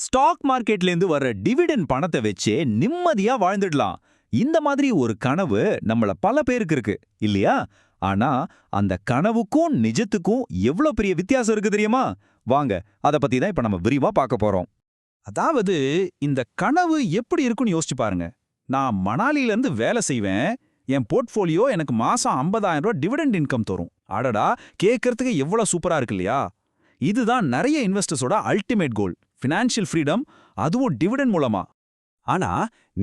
Stock மார்க்கெட்லேருந்து வர dividend பணத்தை வச்சே நிம்மதியா வாழ்ந்துடலாம். இந்த மாதிரி ஒரு கனவு நம்மள பல பேருக்கு இருக்கு இல்லையா? ஆனா அந்த கனவுக்கும் நிஜத்துக்கும் எவ்வளவு பெரிய வித்தியாசம் இருக்கு தெரியுமா? வாங்க அத பத்தி தான் இப்ப நம்ம விரிவா பார்க்க போறோம். அதாவது இந்த கனவு எப்படி இருக்குன்னு யோசிச்சு பாருங்க. நான் மணாலில இருந்து வேலை செய்வேன். என் போர்ட்ஃபோலியோ எனக்கு மாசம் 50,000 ரூபாய் டிவிடெண்ட் இன்கம் தரும். அடடா, கேட்கறதுக்கு எவ்வளவு சூப்பரா இருக்கு இல்லையா? இதுதான் நிறைய இன்வெஸ்டர்ஸோட அல்டிமேட் கோல், ஃபினான்ஷியல் ஃப்ரீடம், அதுவும் டிவிடெண்ட் மூலமா. ஆனா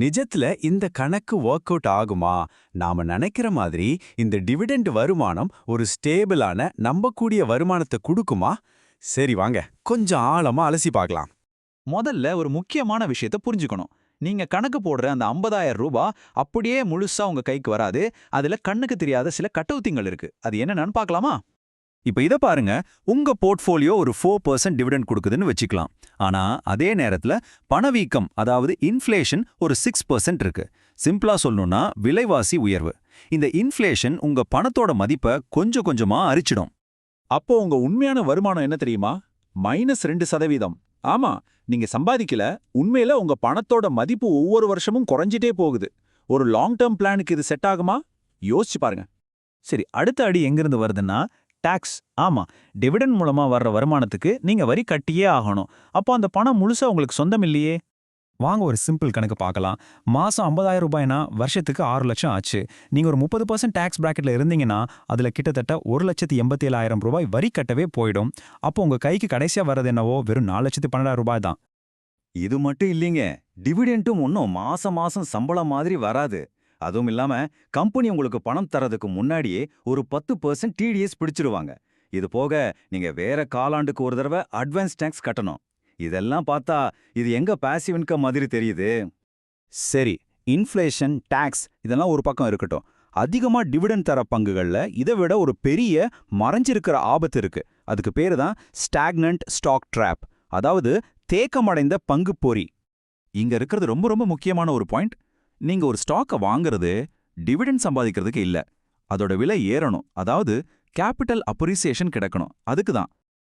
நிஜத்துல இந்த கணக்கு ஒர்க் அவுட் ஆகுமா? நாம நினைக்கிற மாதிரி இந்த டிவிடெண்ட் வருமானம் ஒரு ஸ்டேபிளான நம்பக்கூடிய வருமானத்தை கொடுக்குமா? சரி வாங்க கொஞ்சம் ஆழமா அலசி பார்க்கலாம். முதல்ல ஒரு முக்கியமான விஷயத்த புரிஞ்சுக்கணும். நீங்க கணக்கு போடுற அந்த 50,000 ரூபாய் அப்படியே முழுசா உங்க கைக்கு வராது. அதுல கண்ணுக்கு தெரியாத சில கட்டவுத்திங்கள் இருக்கு. அது என்னன்னு பார்க்கலாமா? இப்ப இத பாருங்க, உங்க போர்ட்ஃபோலியோ ஒரு 4% டிவிடெண்ட் கொடுக்குதுன்னு வச்சுக்கலாம். ஆனா அதே நேரத்துல பணவீக்கம், அதாவது இன்ஃப்ளேஷன் ஒரு 6% இருக்கு. சிம்பிளா சொல்லணும்னா விலைவாசி உயர்வு. இந்த இன்ஃப்ளேஷன் உங்க பணத்தோட மதிப்பை கொஞ்சம் கொஞ்சமா அரிச்சிடும். அப்போ உங்க உண்மையான வருமானம் என்ன தெரியுமா? -2%. ஆமா, நீங்க சம்பாதிக்கல, உண்மையில உங்க பணத்தோட மதிப்பு ஒவ்வொரு வருஷமும் குறைஞ்சிட்டே போகுது. ஒரு லாங் டேர்ம் பிளானுக்கு இது செட் ஆகுமா? யோசிச்சு பாருங்க. சரி, அடுத்த அடி எங்கிருந்து வருதுன்னா டாக்ஸ். ஆமா, டிவிடெண்ட் மூலமா வர்ற வருமானத்துக்கு நீங்க வரி கட்டியே ஆகணும். அப்போ அந்த பணம் முழுசா உங்களுக்கு சொந்தம் இல்லையே. வாங்க ஒரு சிம்பிள் கணக்கு பார்க்கலாம். மாசம் 50,000 ரூபாய்னா வருஷத்துக்கு 6 லட்சம் ஆச்சு. நீங்க ஒரு 30% டாக்ஸ் பிராக்கெட்ல இருந்தீங்கன்னா அதுல கிட்டத்தட்ட 1,87,000 ரூபாய் வரி கட்டவே போயிடும். அப்போ உங்க கைக்கு கடைசியா வர்றது என்னவோ வெறும் 4,12,000 ரூபாய் தான். இது மட்டும் இல்லைங்க, டிவிடெண்டும் ஒன்றும் மாசம் மாசம் சம்பளம் மாதிரி வராது. அதுவும் இல்லாம கம்பெனி உங்களுக்கு பணம் தரதுக்கு முன்னாடியே ஒரு 10% டிடிஎஸ் பிடிச்சிருவாங்க. இது போக நீங்க வேற காலாண்டுக்கு ஒரு தடவை அட்வான்ஸ் டாக்ஸ் கட்டணும். இதெல்லாம் பார்த்தா இது எங்க பாசிவ் இன்கம் மாதிரி தெரியுது. சரி, இன்ஃப்ளேஷன், டாக்ஸ் இதெல்லாம் ஒரு பக்கம் இருக்கட்டும். அதிகமா டிவிடெண்ட் தர பங்குகள்ல இதை விட ஒரு பெரிய மறைஞ்சிருக்கிற ஆபத்து இருக்கு. அதுக்கு பேரு தான் ஸ்டாக்னன்ட் ஸ்டாக் ட்ராப், அதாவது தேக்கமடைந்த பங்கு பொறி. இங்க இருக்கிறது ரொம்ப ரொம்ப முக்கியமான ஒரு பாயிண்ட். நீங்க ஒரு ஸ்டாக்கை வாங்குறது டிவிடெண்ட் சம்பாதிக்கிறதுக்கு இல்ல, அதோட விலை ஏறணும், அதாவது கேபிட்டல் அப்ரிசியேஷன் கிடைக்கணும், அதுக்கு தான்.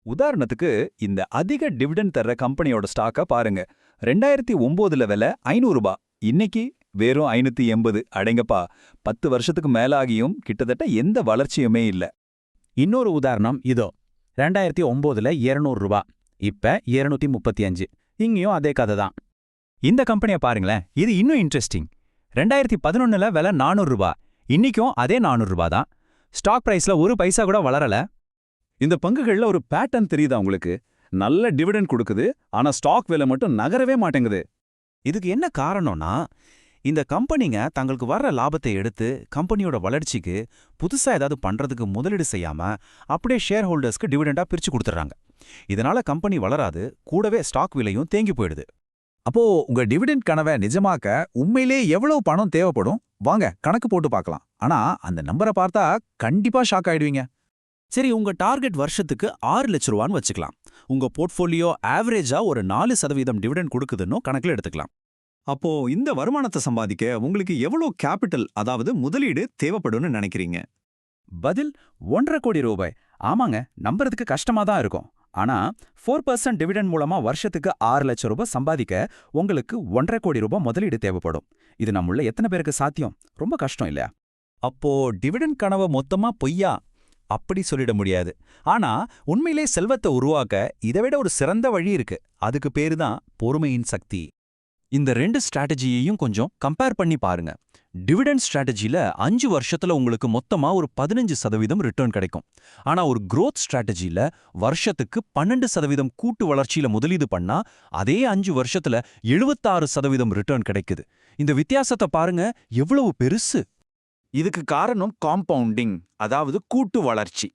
உதாரணத்துக்கு இந்த அதிக டிவிடெண்ட் தர்ற கம்பெனியோட ஸ்டாக்கை பாருங்க. 2009 விலை 500 ரூபாய், இன்னைக்கு வெறும் 580. அடங்கப்பா, 10 வருஷத்துக்கு மேலாகியும் கிட்டத்தட்ட எந்த வளர்ச்சியுமே இல்ல. இன்னொரு உதாரணம் இதோ, 2009 200 ரூபாய், இப்ப 235. இங்கேயும் அதே கதை தான். இந்த கம்பெனியை பாருங்களேன், இது இன்னும் இன்ட்ரெஸ்டிங். 2011 விலை 400 ரூபாய், இன்னைக்கும் அதே 400 ரூபாய் தான். ஸ்டாக் பிரைஸ்ல ஒரு பைசா கூட வளரல. இந்த பங்குகள்ல ஒரு பேட்டர்ன் தெரியுதா உங்களுக்கு? நல்ல டிவிடெண்ட் கொடுக்குது, ஆனா ஸ்டாக் விலை மட்டும் நகரவே மாட்டேங்குது. இதுக்கு என்ன காரணம்னா, இந்த கம்பெனிங்க தங்களுக்கு வர்ற லாபத்தை எடுத்து கம்பெனியோட வளர்ச்சிக்கு புதுசா ஏதாவது பண்றதுக்கு முதலீடு செய்யாம அப்படியே ஷேர் ஹோல்டர்ஸ்க்கு டிவிடெண்டா பிரிச்சு கொடுத்துறாங்க. இதனால கம்பெனி வளராது, கூடவே ஸ்டாக் விலையும் தேங்கி போயிடுது. அப்போ உங்க டிவிடெண்ட் கனவை நிஜமாக்க உண்மையிலே எவ்வளவு பணம் தேவைப்படும்? வாங்க கணக்கு போட்டு பார்க்கலாம். ஆனா அந்த நம்பரை பார்த்தா கண்டிப்பா ஷாக் ஆயிடுவீங்க. சரி, உங்க டார்கெட் வருஷத்துக்கு 6 லட்ச ரூபான்னு வச்சுக்கலாம். உங்க போர்ட்ஃபோலியோ ஆவரேஜா ஒரு 4% டிவிடெண்ட் கொடுக்குதுன்னு கணக்குல எடுத்துக்கலாம். அப்போ இந்த வருமானத்தை சம்பாதிக்க உங்களுக்கு எவ்வளவு கேபிட்டல், அதாவது முதலீடு தேவைப்படும்னு நினைக்கிறீங்க? பதில் 1.5 கோடி ரூபாய். ஆமாங்க, நம்புறதுக்கு கஷ்டமா தான் இருக்கும். ஆனா 4% டிவிடெண்ட் மூலமா வருஷத்துக்கு 6 லட்சம் ரூபாய் சம்பாதிக்க உங்களுக்கு 1.5 கோடி ரூபாய் முதலீடு தேவைப்படும். இது நம்முள்ள எத்தனை பேருக்கு சாத்தியம்? ரொம்ப கஷ்டம் இல்லையா? அப்போ டிவிடெண்ட் கனவை மொத்தமா பொய்யா அப்படி சொல்லிட முடியாது. ஆனா உண்மையிலே செல்வத்தை உருவாக்க இதை விட ஒரு சிறந்த வழி இருக்கு. அதுக்கு பேரு தான் பொறுமையின் சக்தி. இந்த 2 ஸ்ட்ராட்டஜியையும் கொஞ்சம் கம்பேர் பண்ணி பாருங்க. டிவிடெண்ட் ஸ்ட்ராட்டஜில 5 வருஷத்துல உங்களுக்கு மொத்தமா ஒரு 15% ரிட்டர்ன் கிடைக்கும். ஆனா ஒரு growth ஸ்ட்ராட்டஜில வருஷத்துக்கு 12% கூட்டு வளர்ச்சியில முதலீடு பண்ணா அதே 5 வருஷத்துல 76% ரிட்டர்ன் கிடைக்குது. இந்த வித்தியாசத்தை பாருங்க, எவ்வளவு பெருசு. இதுக்கு காரணம் காம்பவுண்டிங், அதாவது கூட்டு வளர்ச்சி.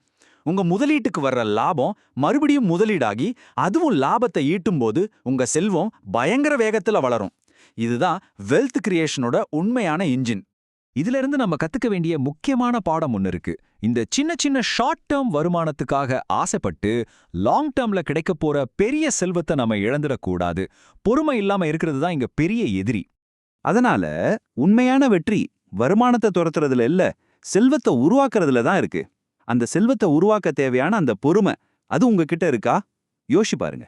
உங்க முதலீட்டுக்கு வர்ற லாபம் மறுபடியும் முதலீடாகி அதுவும் லாபத்தை ஈட்டும்போது உங்க செல்வம் பயங்கர வேகத்துல வளரும். இதுதான் வெல்த் கிரியேஷனோட உண்மையான இன்ஜின். இதுல இருந்து நம்ம கத்துக்க வேண்டிய முக்கியமான பாடம் ஒன்னு இருக்கு. இந்த சின்ன சின்ன ஷார்ட் டேர்ம் வருமானத்துக்காக ஆசைப்பட்டு லாங் டேர்ம்ல கிடைக்க போற பெரிய செல்வத்தை நம்ம இழந்துடக்கூடாது. பொறுமை இல்லாம இருக்கிறது தான் இங்க பெரிய எதிரி. அதனால உண்மையான வெற்றி வருமானத்தை துரத்துறதுல இல்ல, செல்வத்தை உருவாக்குறதுல தான் இருக்கு. அந்த செல்வத்தை உருவாக்க தேவையான அந்த பொறுமை, அது உங்ககிட்ட இருக்கா? யோசிச்சு பாருங்க.